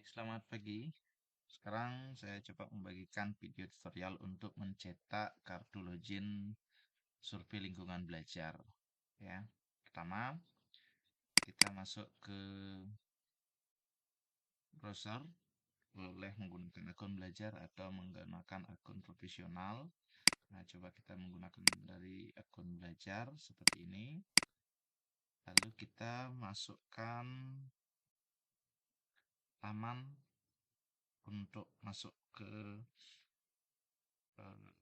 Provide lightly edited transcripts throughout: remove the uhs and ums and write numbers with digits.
Selamat pagi. Sekarang saya coba membagikan video tutorial untuk mencetak kartu login survei lingkungan belajar. Ya, pertama kita masuk ke browser, boleh menggunakan akun belajar atau menggunakan akun profesional. Nah, coba kita menggunakan dari akun belajar seperti ini. Lalu kita masukkan laman untuk masuk ke eh,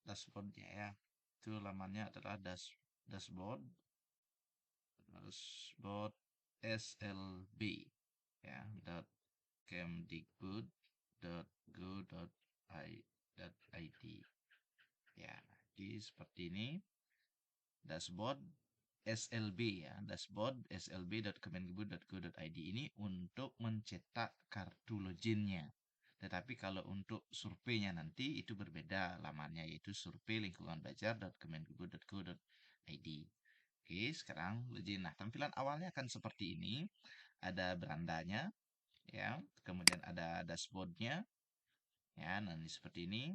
dashboardnya ya. Itu lamannya adalah dashboard dashboard slb ya .kemdikbud.go.id ya. Jadi seperti ini dashboard slb ya, dashboard slb.kemdikbud.go.id ini untuk mencetak kartu loginnya. Tetapi kalau untuk surveinya nanti itu berbeda lamannya, yaitu survei lingkungan belajar.kemendikbud.go.id. Oke, sekarang login. Nah, tampilan awalnya akan seperti ini. Ada berandanya, ya. Kemudian ada dashboardnya, ya. Nah, ini seperti ini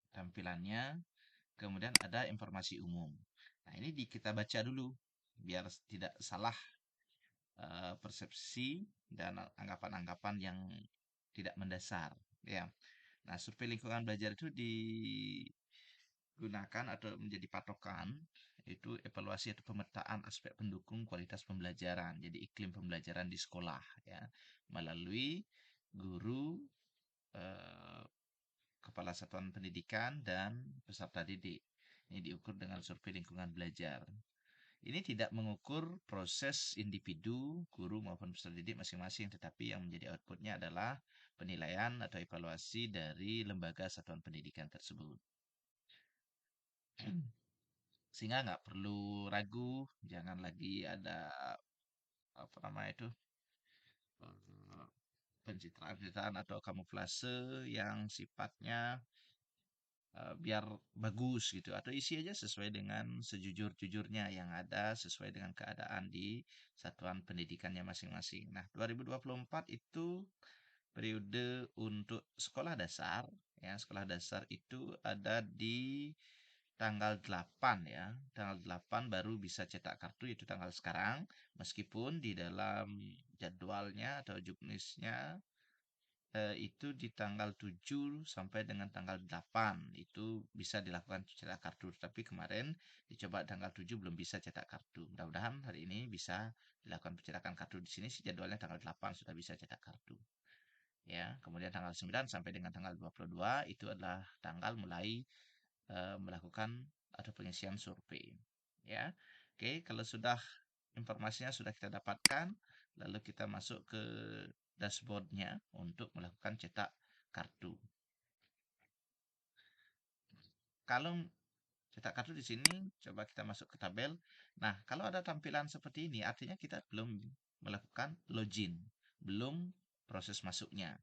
tampilannya. Kemudian ada informasi umum. Nah, ini kita baca dulu biar tidak salah persepsi dan anggapan-anggapan yang tidak mendasar. Ya, nah survei lingkungan belajar itu digunakan atau menjadi patokan itu evaluasi atau pemetaan aspek pendukung kualitas pembelajaran. Jadi iklim pembelajaran di sekolah ya melalui guru, eh, kepala satuan pendidikan dan peserta didik. Ini diukur dengan survei lingkungan belajar. Ini tidak mengukur proses individu, guru maupun peserta didik masing-masing, tetapi yang menjadi outputnya adalah penilaian atau evaluasi dari lembaga satuan pendidikan tersebut. Sehingga nggak perlu ragu, jangan lagi ada apa namanya itu eh, pencitraan-pencitraan atau kamuflase yang sifatnya biar bagus gitu atau isi aja sesuai dengan sejujur-jujurnya yang ada sesuai dengan keadaan di satuan pendidikannya masing-masing. Nah, 2024 itu periode untuk sekolah dasar ya. Sekolah dasar itu ada di tanggal 8 ya. Tanggal 8 baru bisa cetak kartu itu tanggal sekarang meskipun di dalam jadwalnya atau juknisnya itu di tanggal 7 sampai dengan tanggal 8 itu bisa dilakukan cetak kartu. Tapi kemarin dicoba tanggal 7 belum bisa cetak kartu. Mudah-mudahan hari ini bisa dilakukan pencetakan kartu. Di sini sih jadwalnya tanggal 8 sudah bisa cetak kartu. Ya, kemudian tanggal 9 sampai dengan tanggal 22 itu adalah tanggal mulai melakukan atau pengisian survei. Ya. Oke, kalau sudah informasinya sudah kita dapatkan, lalu kita masuk ke dashboardnya untuk melakukan cetak kartu. Kalau cetak kartu di sini, coba kita masuk ke tabel. Nah, kalau ada tampilan seperti ini, artinya kita belum melakukan login, belum proses masuknya.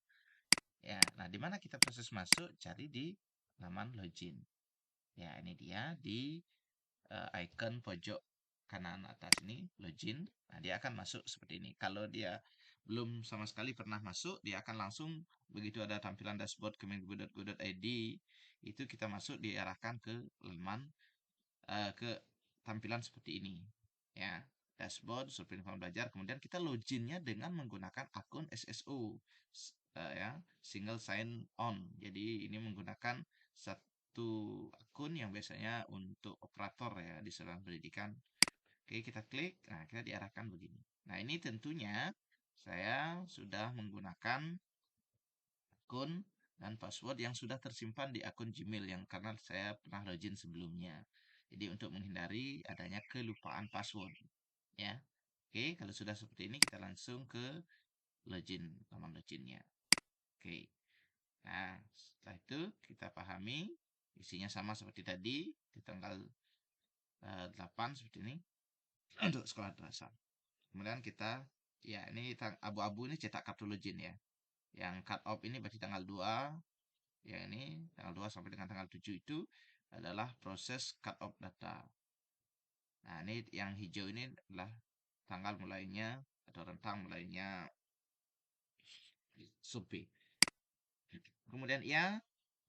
Ya, nah di mana kita proses masuk? Cari di laman login. Ya, ini dia di icon pojok kanan atas ini login. Nah, dia akan masuk seperti ini. Kalau dia belum sama sekali pernah masuk, dia akan langsung begitu ada tampilan dashboard kemendikbud.go.id itu kita masuk diarahkan ke laman ke tampilan seperti ini. Ya, dashboard survei informasi belajar. Kemudian kita loginnya dengan menggunakan akun SSO ya, single sign on. Jadi ini menggunakan satu akun yang biasanya untuk operator ya di saluran pendidikan. Oke, kita klik. Nah, kita diarahkan begini. Nah, ini tentunya saya sudah menggunakan akun dan password yang sudah tersimpan di akun Gmail yang karena saya pernah login sebelumnya. Jadi untuk menghindari adanya kelupaan password, ya. Oke, kalau sudah seperti ini kita langsung ke login, laman loginnya. Oke. Nah, setelah itu kita pahami isinya sama seperti tadi di tanggal 8 seperti ini untuk sekolah dasar. Kemudian kita ya ini abu-abu ini cetak kartu login ya. Yang cut off ini berarti tanggal 2, ya ini tanggal 2 sampai dengan tanggal 7 itu adalah proses cut off data. Nah, ini yang hijau ini adalah tanggal mulainya atau rentang mulainya survei. Kemudian ya,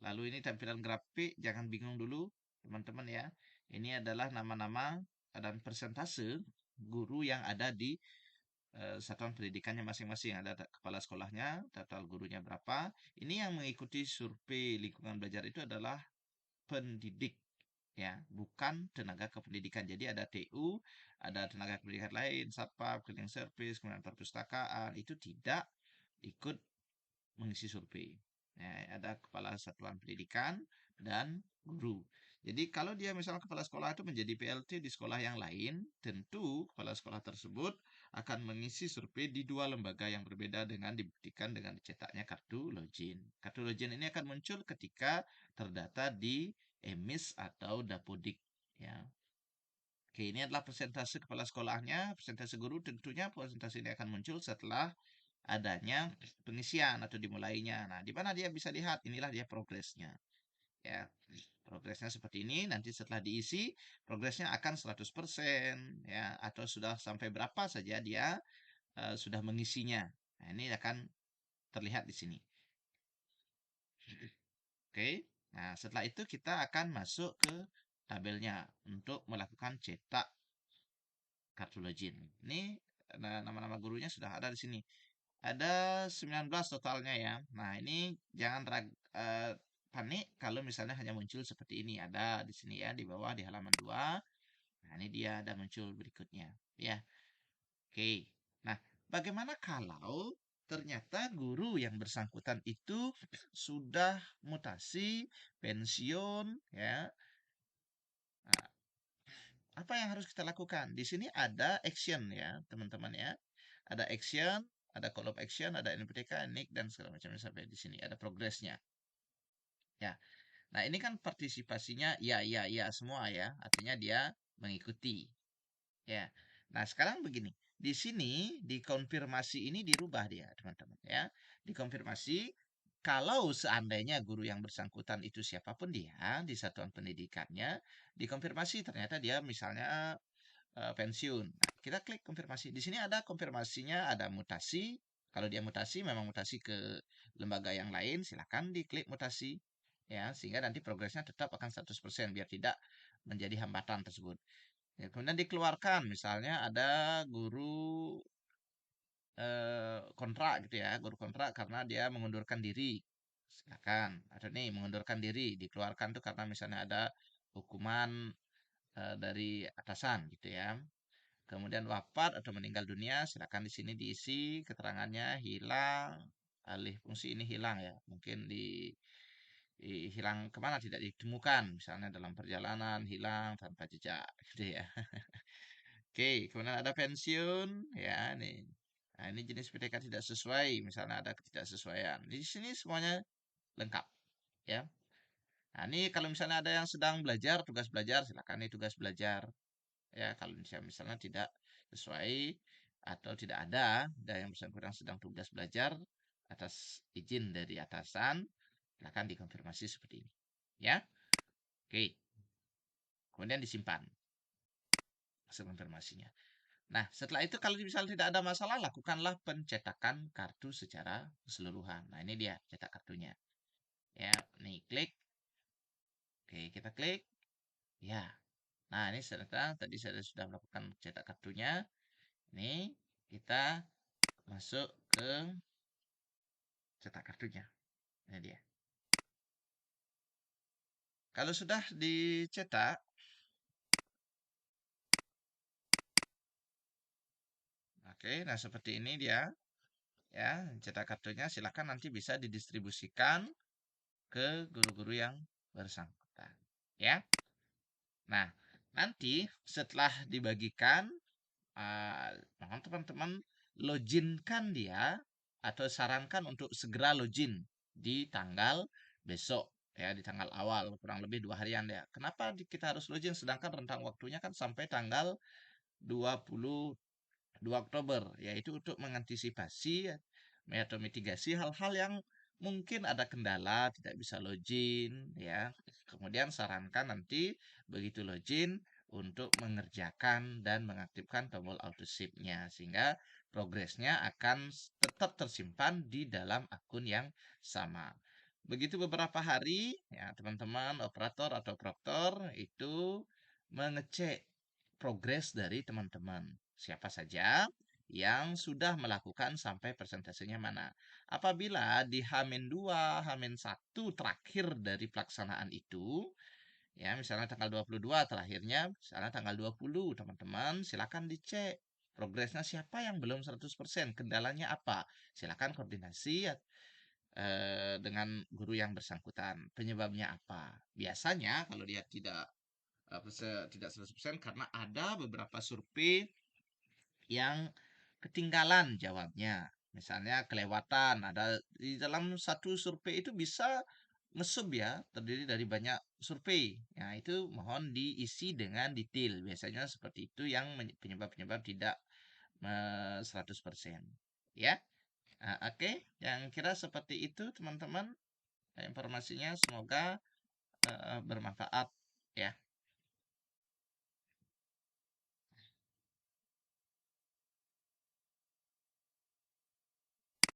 lalu ini tampilan grafik, jangan bingung dulu teman-teman ya. Ini adalah nama-nama dan persentase guru yang ada di satuan pendidikannya masing-masing. Ada kepala sekolahnya, total gurunya berapa. Ini yang mengikuti survei lingkungan belajar itu adalah pendidik ya, bukan tenaga kependidikan. Jadi ada TU, ada tenaga kependidikan lain, satpam, cleaning service, kemudian perpustakaan, itu tidak ikut mengisi survei. Ya, ada kepala satuan pendidikan dan guru. Jadi kalau dia misalnya kepala sekolah itu menjadi PLT di sekolah yang lain, tentu kepala sekolah tersebut akan mengisi survei di dua lembaga yang berbeda dengan dibuktikan dengan dicetaknya kartu login. Kartu login ini akan muncul ketika terdata di EMIS atau Dapodik. Ya. Oke, ini adalah persentase kepala sekolahnya, persentase guru tentunya persentase ini akan muncul setelah adanya pengisian atau dimulainya. Nah, di mana dia bisa lihat? Inilah dia progresnya. Ya, progresnya seperti ini. Nanti setelah diisi, progresnya akan 100% ya, atau sudah sampai berapa saja dia sudah mengisinya. Nah, ini akan terlihat di sini. Oke. Nah, setelah itu kita akan masuk ke tabelnya untuk melakukan cetak kartu login. Ini nama-nama gurunya sudah ada di sini. Ada 19 totalnya ya. Nah, ini jangan panik kalau misalnya hanya muncul seperti ini. Ada di sini ya, di bawah di halaman 2. Nah, ini dia ada muncul berikutnya. Ya, oke. Nah, bagaimana kalau ternyata guru yang bersangkutan itu sudah mutasi, pensiun, ya. Nah, apa yang harus kita lakukan? Di sini ada action ya, teman-teman ya. Ada action, ada call of action, ada NPTK, NIK, dan segala macamnya sampai di sini. Ada progresnya. Ya. Nah, ini kan partisipasinya ya, ya, ya semua ya. Artinya dia mengikuti. Ya. Nah, sekarang begini. Di sini, dikonfirmasi ini dirubah dia, teman-teman ya. Dikonfirmasi kalau seandainya guru yang bersangkutan itu siapapun dia di satuan pendidikannya, dikonfirmasi ternyata dia misalnya pensiun. Nah, kita klik konfirmasi. Di sini ada konfirmasinya, ada mutasi. Kalau dia mutasi, memang mutasi ke lembaga yang lain, silakan diklik mutasi. Ya, sehingga nanti progresnya tetap akan 100% biar tidak menjadi hambatan tersebut. Ya, kemudian dikeluarkan, misalnya ada guru kontrak gitu ya, guru kontrak karena dia mengundurkan diri. Silakan. Ada nih mengundurkan diri, dikeluarkan tuh karena misalnya ada hukuman dari atasan gitu ya. Kemudian wafat atau meninggal dunia, silakan di sini diisi keterangannya hilang, alih fungsi ini hilang ya. Mungkin hilang kemana tidak ditemukan, misalnya dalam perjalanan hilang tanpa jejak, gitu ya. Oke, kemudian ada pensiun, ya nih. Nah, ini jenis PTK tidak sesuai, misalnya ada ketidaksesuaian. Di sini semuanya lengkap, ya. Nah, ini kalau misalnya ada yang sedang belajar, tugas belajar, silakan nih tugas belajar. Ya, kalau misalnya tidak sesuai atau tidak ada dan yang bersangkutan sedang tugas belajar atas izin dari atasan, silakan dikonfirmasi seperti ini. Ya, oke. Kemudian disimpan hasil konfirmasinya. Nah, setelah itu kalau misalnya tidak ada masalah, lakukanlah pencetakan kartu secara keseluruhan. Nah, ini dia cetak kartunya. Ya, nih klik. Oke, kita klik. Ya. Nah, ini tadi saya sudah melakukan cetak kartunya. Ini kita masuk ke cetak kartunya. Ini dia. Kalau sudah dicetak, oke, nah seperti ini dia, ya, cetak kartunya. Silakan nanti bisa didistribusikan ke guru-guru yang bersangkutan, ya. Nah, nanti setelah dibagikan, mohon teman-teman loginkan dia atau sarankan untuk segera login di tanggal besok ya di tanggal awal kurang lebih 2 harian ya. Kenapa kita harus login sedangkan rentang waktunya kan sampai tanggal 22 Oktober yaitu untuk mengantisipasi atau mitigasi hal-hal yang mungkin ada kendala tidak bisa login ya. Kemudian sarankan nanti begitu login untuk mengerjakan dan mengaktifkan tombol auto save-nya sehingga progresnya akan tetap tersimpan di dalam akun yang sama. Begitu beberapa hari, ya teman-teman operator atau proktor itu mengecek progres dari teman-teman. Siapa saja yang sudah melakukan sampai persentasenya mana. Apabila di H-2, H-1 terakhir dari pelaksanaan itu, ya misalnya tanggal 22 terakhirnya, misalnya tanggal 20, teman-teman silakan dicek progresnya siapa yang belum 100%, kendalanya apa. Silakan koordinasi dengan guru yang bersangkutan. Penyebabnya apa? Biasanya kalau dia tidak 100% karena ada beberapa survei yang ketinggalan jawabnya. Misalnya kelewatan, ada di dalam satu survei itu bisa ngesub ya, terdiri dari banyak survei. Nah, itu mohon diisi dengan detail. Biasanya seperti itu yang penyebab-penyebab tidak 100%. Ya, oke. Yang kira seperti itu teman-teman informasinya. Semoga bermanfaat.